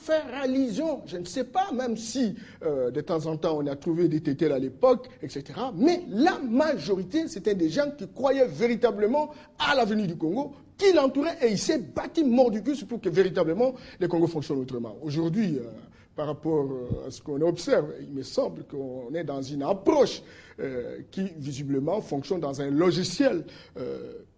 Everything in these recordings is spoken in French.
faire allusion, je ne sais pas, même si de temps en temps on a trouvé des tétels à l'époque, etc. Mais la majorité, c'était des gens qui croyaient véritablement à l'avenir du Congo, qui l'entouraient et il s'est battu mort du cul pour que véritablement le Congo fonctionne autrement. Aujourd'hui, par rapport à ce qu'on observe, il me semble qu'on est dans une approche qui visiblement fonctionne dans un logiciel,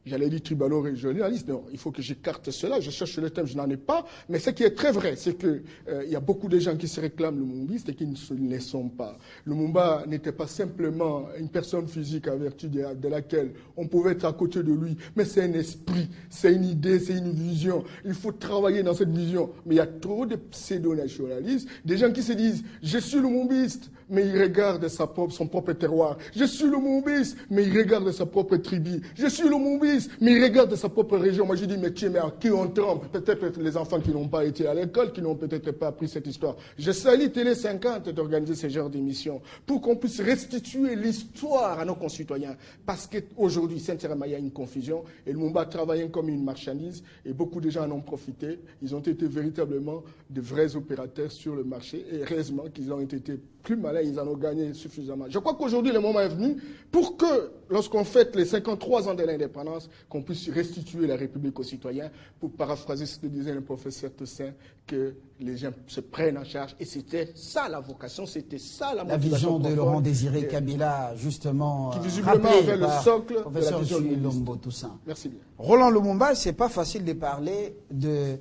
j'allais dire tribalo-régionaliste. Non, il faut que j'écarte cela, je cherche le thème, je n'en ai pas. Mais ce qui est très vrai, c'est qu'il y a beaucoup de gens qui se réclament lumumbistes et qui ne le sont pas. Lumumba n'était pas simplement une personne physique à vertu de laquelle on pouvait être à côté de lui, mais c'est un esprit, c'est une idée, c'est une vision. Il faut travailler dans cette vision. Mais il y a trop de pseudo-nationalistes, des gens qui se disent « je suis lumumbiste », mais il regarde son propre terroir. « Je suis lumumbiste », mais il regarde sa propre tribu. « Je suis lumumbiste », mais il regarde sa propre région. Moi, je dis, mais tiens, mais à qui on trompe? Peut-être les enfants qui n'ont pas été à l'école, qui n'ont peut-être pas appris cette histoire. Je salue Télé 50 d'organiser ce genre d'émissions pour qu'on puisse restituer l'histoire à nos concitoyens. Parce qu'aujourd'hui, sincèrement, il y a une confusion. Et le Lumumba travaillait comme une marchandise et beaucoup de gens en ont profité. Ils ont été véritablement de vrais opérateurs sur le marché et heureusement qu'ils ont été plus malins, ils en ont gagné suffisamment. Je crois qu'aujourd'hui, le moment est venu pour que, lorsqu'on fête les 53 ans de l'indépendance, qu'on puisse restituer la République aux citoyens, pour paraphraser ce que disait le professeur Toussaint, que les gens se prennent en charge. Et c'était ça la vocation, c'était ça la motivation. La vision de Laurent Désiré Kabila, justement, qui visiblement avait le socle de la vision de Lumumba. Toussaint. Merci bien. Roland Lumumba, c'est pas facile de parler de...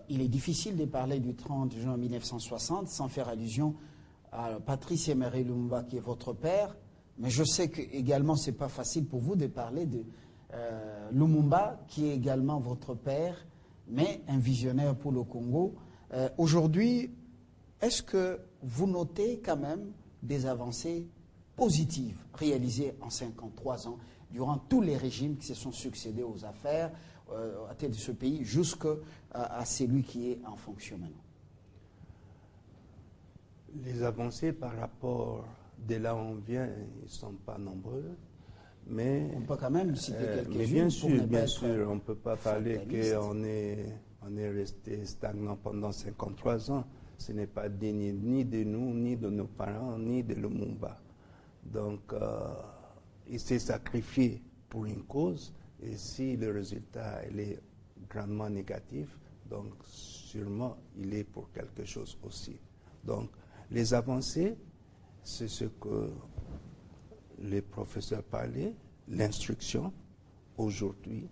il est difficile de parler du 30 juin 1960 sans faire allusion à Patrice Emery Lumumba, qui est votre père. Mais je sais que également c'est pas facile pour vous de parler de Lumumba, qui est également votre père, mais un visionnaire pour le Congo. Aujourd'hui, est-ce que vous notez quand même des avancées positives réalisées en 53 ans, durant tous les régimes qui se sont succédés aux affaires, à tête de ce pays, jusqu'à celui qui est en fonction maintenant? Les avancées par rapport de là où on vient, ils ne sont pas nombreux. Mais on peut quand même citer quelques-unes. Mais bien sûr, on ne peut pas parler qu'on est resté stagnant pendant 53 ans. Ce n'est pas digne ni de nous, ni de nos parents, ni de Lumumba. Donc, il s'est sacrifié pour une cause, et si le résultat est grandement négatif, donc sûrement il est pour quelque chose aussi. Donc, les avancées, c'est ce que les professeurs parlaient, l'instruction. Aujourd'hui,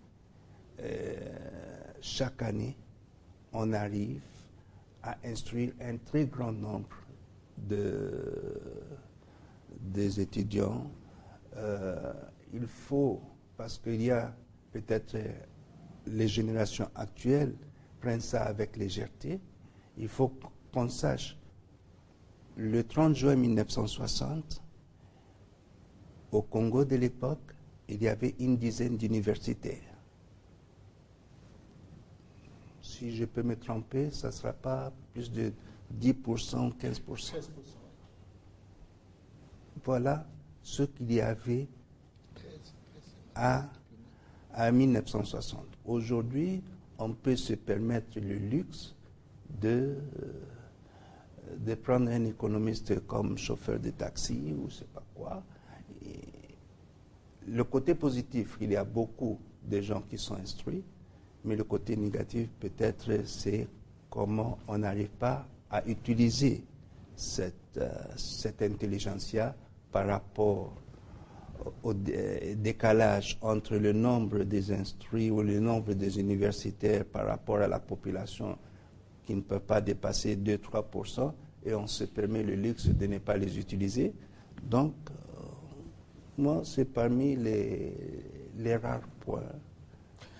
chaque année, on arrive à instruire un très grand nombre des étudiants. Il faut, parce qu'il y a peut-être les générations actuelles prennent ça avec légèreté, il faut qu'on sache, le 30 juin 1960, au Congo de l'époque, il y avait une dizaine d'universitaires. Si je peux me tromper, ça ne sera pas plus de 10%, 15%. Voilà ce qu'il y avait à 1960. Aujourd'hui, on peut se permettre le luxe de prendre un économiste comme chauffeur de taxi ou je ne sais pas quoi. Et le côté positif, il y a beaucoup de gens qui sont instruits, mais le côté négatif, peut-être, c'est comment on n'arrive pas à utiliser cette intelligentsia par rapport au décalage entre le nombre des instruits ou le nombre des universitaires par rapport à la population qui ne peut pas dépasser 2-3%, et on se permet le luxe de ne pas les utiliser. Donc, moi, c'est parmi les rares points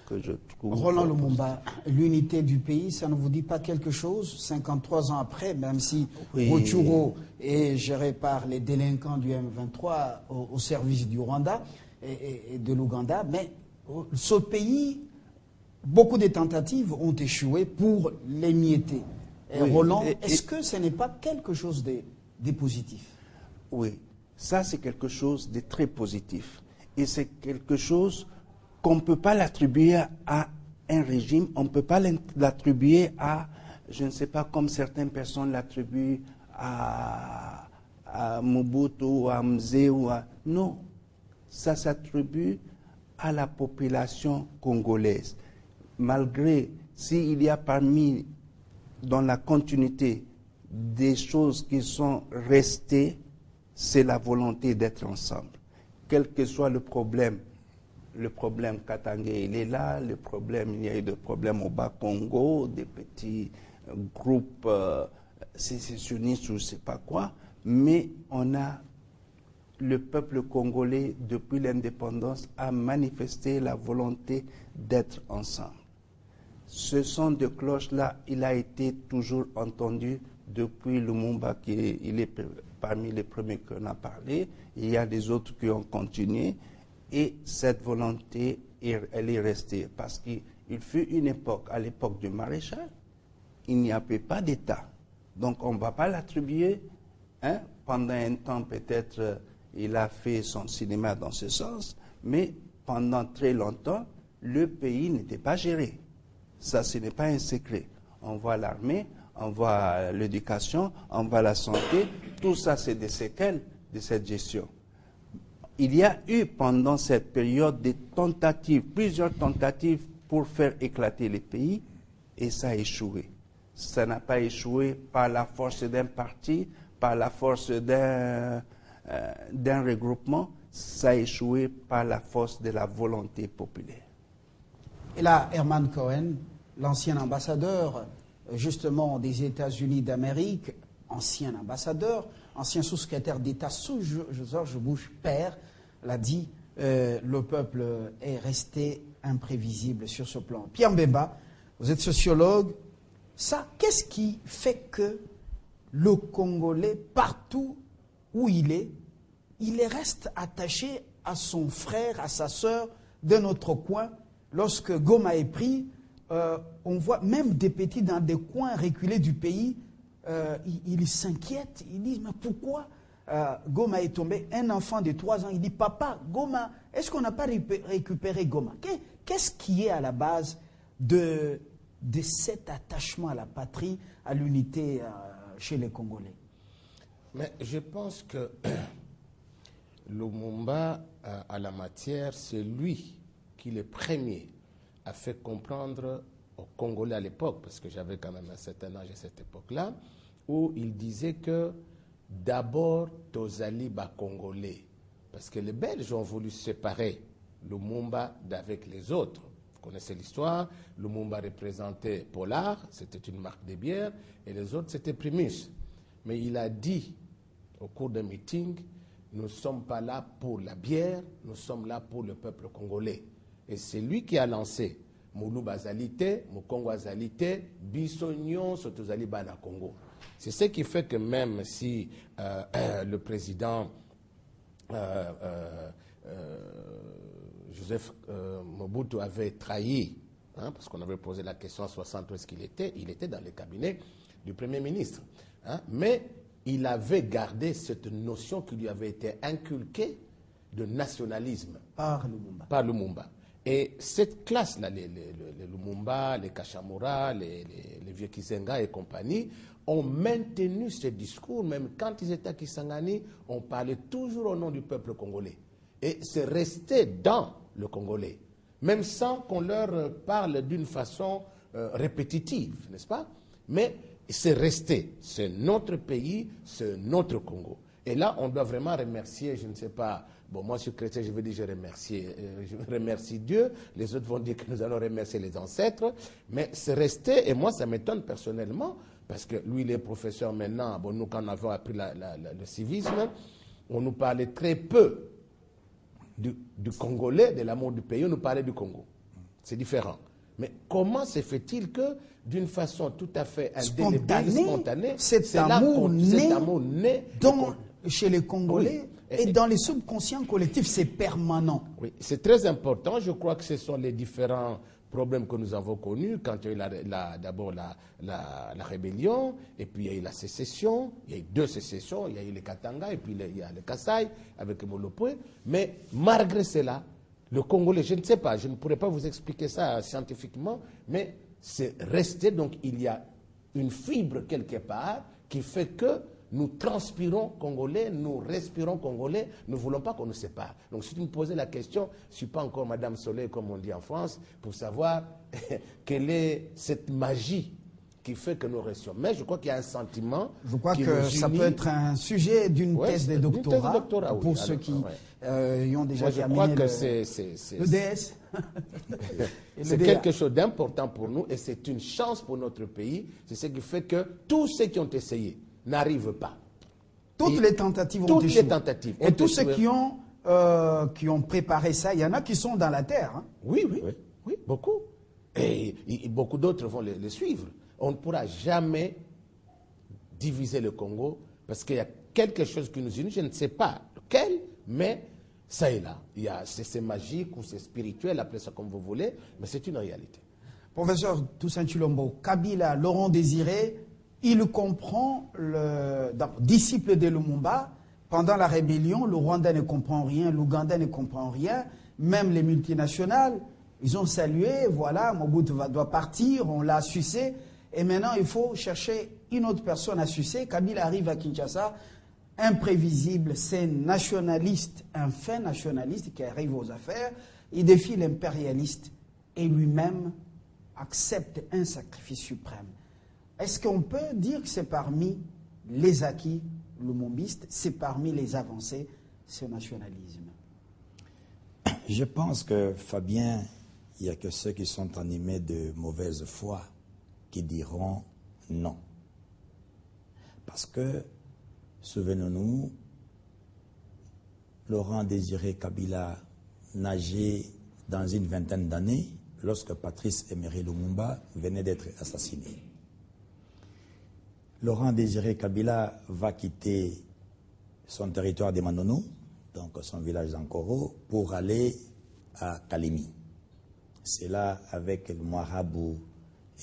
que je trouve... Roland Lumumba, l'unité du pays, ça ne vous dit pas quelque chose 53 ans après, même si Rutshuru est géré par les délinquants du M23 au service du Rwanda et de l'Ouganda, mais ce pays, beaucoup de tentatives ont échoué pour l'émietter. Roland, est-ce que ce n'est pas quelque chose de positif? Oui, ça c'est quelque chose de très positif. Et c'est quelque chose qu'on ne peut pas l'attribuer à un régime, on ne peut pas l'attribuer à je ne sais pas, comme certaines personnes l'attribuent à Mobutu ou à Mzee ou à... Non, ça s'attribue à la population congolaise. Malgré, s'il y a parmi, dans la continuité, des choses qui sont restées, c'est la volonté d'être ensemble. Quel que soit le problème Katangé, il est là, il y a eu des problèmes au Bas-Congo, des petits groupes sécessionnistes ou je ne sais pas quoi, mais le peuple congolais, depuis l'indépendance, a manifesté la volonté d'être ensemble. Ce son de cloche-là, il a été toujours entendu depuis Lumumba, il est parmi les premiers qu'on a parlé. Il y a des autres qui ont continué. Et cette volonté, elle est restée. Parce qu'il fut une époque, à l'époque du maréchal, il n'y avait pas d'État. Donc on ne va pas l'attribuer. Pendant un temps, peut-être, il a fait son cinéma dans ce sens. Mais pendant très longtemps, le pays n'était pas géré. Ça, ce n'est pas un secret. On voit l'armée, on voit l'éducation, on voit la santé. Tout ça, c'est des séquelles de cette gestion. Il y a eu pendant cette période des tentatives, plusieurs tentatives pour faire éclater les pays, et ça a échoué. Ça n'a pas échoué par la force d'un parti, par la force d'un regroupement, ça a échoué par la force de la volonté populaire. Et là, Herman Cohen, l'ancien ambassadeur justement des États-Unis d'Amérique, ancien ambassadeur, ancien sous-secrétaire d'État sous George Bush père, l'a dit, le peuple est resté imprévisible sur ce plan. Pierre Mbemba, vous êtes sociologue. Ça, qu'est-ce qui fait que le Congolais, partout où il reste attaché à son frère, à sa sœur, d'un autre coin? Lorsque Goma est pris, on voit même des petits dans des coins reculés du pays, ils s'inquiètent, ils disent, mais pourquoi Goma est tombé? Un enfant de 3 ans, il dit, papa, Goma, est-ce qu'on n'a pas récupéré Goma? Qu'est-ce qui est à la base de cet attachement à la patrie, à l'unité chez les Congolais? Mais je pense que Lumumba, à la matière, c'est lui qui, le premier, a fait comprendre aux Congolais à l'époque, parce que j'avais quand même un certain âge à cette époque-là, où il disait que d'abord, Tozali ba Congolais, parce que les Belges ont voulu séparer Lumumba d'avec les autres. Vous connaissez l'histoire, Lumumba représentait Polar, c'était une marque de bière, et les autres c'était Primus. Mais il a dit au cours d'un meeting, nous ne sommes pas là pour la bière, nous sommes là pour le peuple congolais. Et c'est lui qui a lancé Moulou Bazalité, Mukongo Azalité, Bissognon, Sotozali Bana Congo. C'est ce qui fait que même si le président Joseph Mobutu avait trahi, parce qu'on avait posé la question en 60 où est-ce qu'il était, il était dans le cabinet du Premier ministre. Mais il avait gardé cette notion qui lui avait été inculquée de nationalisme Par Lumumba. Par Lumumba. Et cette classe-là, les Lumumba, les Kachamura, les vieux Kizenga et compagnie, ont maintenu ce discours, même quand ils étaient à Kisangani, on parlait toujours au nom du peuple congolais. Et c'est resté dans le Congolais, même sans qu'on leur parle d'une façon répétitive, n'est-ce pas? Mais c'est resté, c'est notre pays, c'est notre Congo. Et là, on doit vraiment remercier, je ne sais pas, bon, moi je suis chrétien, je vais dire je remercie Dieu, les autres vont dire que nous allons remercier les ancêtres, mais c'est resté, et moi ça m'étonne personnellement, parce que lui il est professeur maintenant, bon, nous quand on avait appris le civisme, on nous parlait très peu du Congolais, de l'amour du pays, on nous parlait du Congo. C'est différent. Mais comment se fait-il que, d'une façon tout à fait indélébile, spontanée, cet amour né chez les Congolais, oui, et dans les subconscients collectifs, c'est permanent. Oui, c'est très important. Je crois que ce sont les différents problèmes que nous avons connus quand il y a eu d'abord la rébellion, et puis il y a eu la sécession. Il y a eu 2 sécessions, il y a eu le Katanga, et puis il y a le Kasaï avec Molopoué. Mais malgré cela, le Congolais, je ne sais pas, je ne pourrais pas vous expliquer ça scientifiquement, mais c'est resté, donc il y a une fibre quelque part qui fait que nous transpirons congolais, nous respirons congolais, nous ne voulons pas qu'on nous sépare. Donc si tu me posais la question, je ne suis pas encore Madame Soleil comme on dit en France, pour savoir quelle est cette magie qui fait que nous restions. Mais je crois qu'il y a un sentiment. Je crois qui que nous ça unit. peut être un sujet d'une thèse de doctorat, oui. pour ceux qui y ont déjà Moi, je crois terminé que le DS. Et c'est le quelque DA. chose d'important pour nous et c'est une chance pour notre pays. C'est ce qui fait que tous ceux qui ont essayé n'arrivent pas. Toutes les tentatives ont échoué. Toutes les tentatives Et ont tous ceux échoué. qui ont préparé ça, il y en a qui sont dans la terre. Hein. Oui, beaucoup. Et beaucoup d'autres vont les suivre. On ne pourra jamais diviser le Congo parce qu'il y a quelque chose qui nous unit, je ne sais pas lequel, mais ça est là. C'est magique ou c'est spirituel, appelez ça comme vous voulez, mais c'est une réalité. Professeur Toussaint Tshilombo, Kabila, Laurent Désiré, il comprend disciple de Lumumba. Pendant la rébellion, le Rwanda ne comprend rien, l'Ouganda ne comprend rien, même les multinationales, ils ont salué, voilà, Mobutu doit partir, on l'a sucé, et maintenant il faut chercher une autre personne à sucer. Kabila arrive à Kinshasa, imprévisible, c'est un nationaliste, un fin nationaliste qui arrive aux affaires, il défie l'impérialiste et lui-même accepte un sacrifice suprême. Est-ce qu'on peut dire que c'est parmi les acquis lumumbistes, c'est parmi les avancées, ce nationalisme? Je pense que, Fabien, il n'y a que ceux qui sont animés de mauvaise foi qui diront non. Parce que, souvenons-nous, Laurent Désiré Kabila nageait dans une vingtaine d'années lorsque Patrice Emery Lumumba venait d'être assassiné. Laurent Désiré Kabila va quitter son territoire de Manono, donc son village d'Ankoro, pour aller à Kalemi. C'est là, avec le Marabout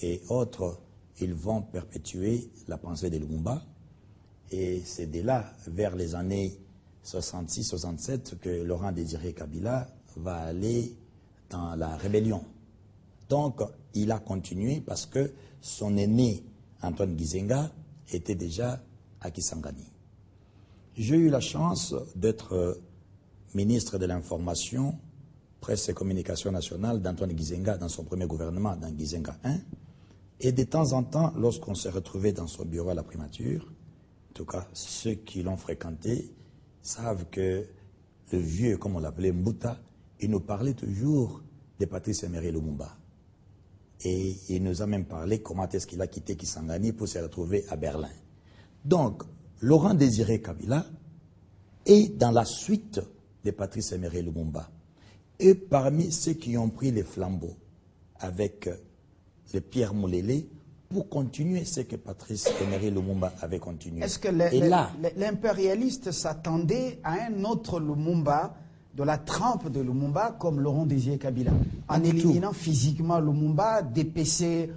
et autres, ils vont perpétuer la pensée de Lumumba. Et c'est de là, vers les années 66-67, que Laurent Désiré Kabila va aller dans la rébellion. Donc, il a continué parce que son aîné, Antoine Gizenga, était déjà à Kisangani. J'ai eu la chance d'être ministre de l'Information, Presse et Communication nationale d'Antoine Gizenga dans son premier gouvernement, dans Gizenga 1. Et de temps en temps, lorsqu'on s'est retrouvé dans son bureau à la primature, en tout cas ceux qui l'ont fréquenté savent que le vieux, comme on l'appelait Mbuta, il nous parlait toujours de Patrice Emery Lumumba. Et il nous a même parlé comment est-ce qu'il a quitté Kisangani pour se retrouver à Berlin. Donc, Laurent Désiré Kabila est dans la suite de Patrice Emery Lumumba. Et parmi ceux qui ont pris les flambeaux avec le Pierre Moulélé pour continuer ce que Patrice Emery Lumumba avait continué. Est-ce que l'impérialiste s'attendait à un autre Lumumba, de la trempe de Lumumba, comme Laurent Désiré Kabila, en éliminant physiquement Lumumba, dépecé,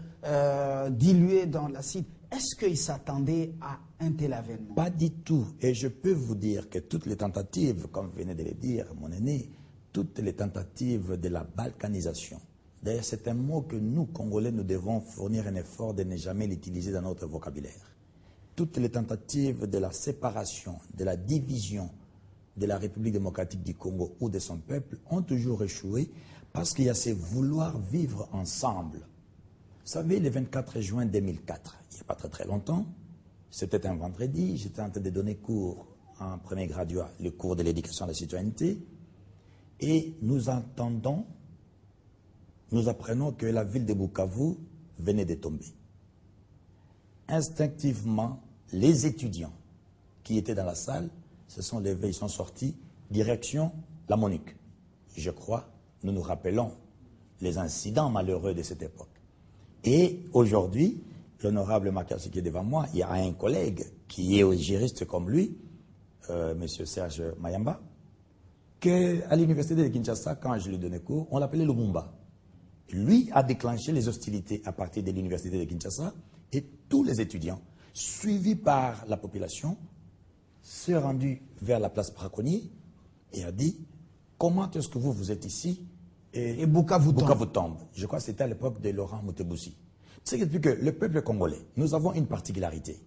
dilué dans l'acide? Est-ce qu'il s'attendait à un tel avènement? Pas du tout. Et je peux vous dire que toutes les tentatives, comme venait de le dire mon aîné, toutes les tentatives de la balkanisation, d'ailleurs c'est un mot que nous, Congolais, nous devons fournir un effort de ne jamais l'utiliser dans notre vocabulaire. Toutes les tentatives de la séparation, de la division de la République démocratique du Congo ou de son peuple ont toujours échoué parce qu'il y a ce vouloir vivre ensemble. Vous savez, le 24 juin 2004, il n'y a pas très longtemps, c'était un vendredi, j'étais en train de donner cours en premier graduat, le cours de l'éducation à la citoyenneté, et nous apprenons que la ville de Bukavu venait de tomber. Instinctivement, les étudiants qui étaient dans la salle se sont levés, ils sont sortis, direction la MONUC. Je crois, nous nous rappelons les incidents malheureux de cette époque. Et aujourd'hui, l'honorable Makassi qui est devant moi, il y a un collègue qui est juriste comme lui, M. Serge Mayamba, qu'à l'université de Kinshasa, quand je lui donnais cours, on l'appelait Lumumba. Lui a déclenché les hostilités à partir de l'université de Kinshasa et tous les étudiants, suivis par la population, s'est rendu vers la place Braconnier et a dit « Comment est-ce que vous êtes ici ?» Et Bukavu tombe. tombe. Je crois que c'était à l'époque de Laurent Moutebousi. Ce qui explique que le peuple congolais, nous avons une particularité.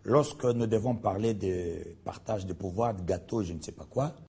Lorsque nous devons parler de partage de pouvoir, de gâteau, je ne sais pas quoi,